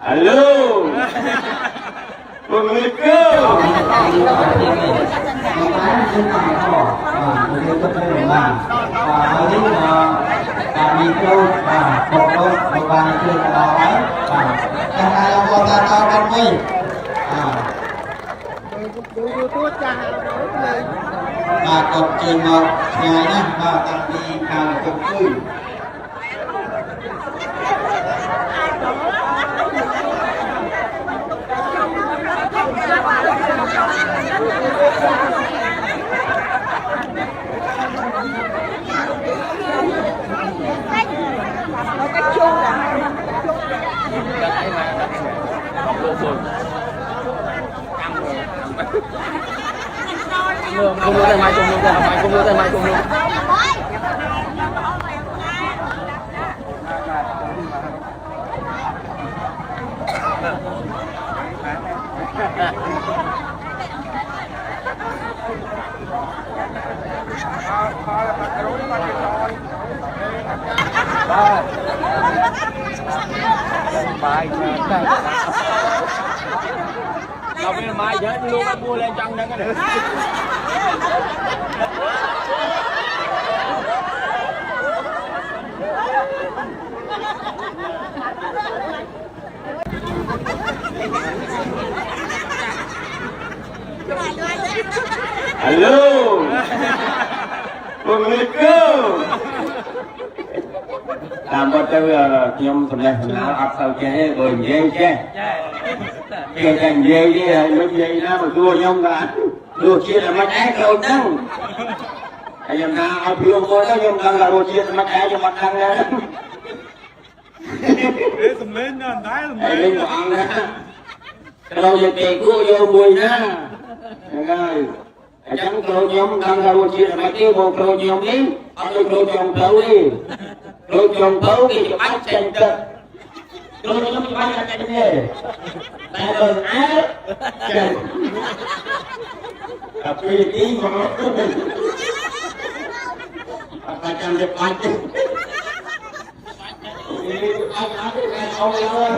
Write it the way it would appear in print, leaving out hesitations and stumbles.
Halo. Assalamualaikum. Bà còn chơi một ngày nhé, bà tạm đi vào công cư. Không đưa tay mai cùng luôn, không đưa tay mai cùng luôn. Bài đâu biết mai chết luôn á, mua lên chân đó cái này. Halo. Assalamualaikum. Làm bao nhiêu nhom thằng này nó áp sao chế rồi dây chế. Cái thằng dây đi lúc dây nó mà đua nhom cả. Đua chia là mắt ác đâu đâu. Anh em ta ao phiêu thôi đó nhom đang là đua chia là mắt ác cho mắt đang đó. Ê, sầm lên nha, đái sầm lên. Lên quảng đó. Đâu giờ kề cua vô mùi nha. Rồi. Chẳng cơ nhóm đang ra đua chia là mắt tiêu một cơ nhóm đi. Ông đi cơ nhóm thấu đi. Cơ nhóm thấu đi cho bác chân cực. Cơ nhóm cho bác chân cực đi. Ta cần ác. Chân. Tập đi tí mà. Ta chân cho bác chân. Anh ác cái này không đâu.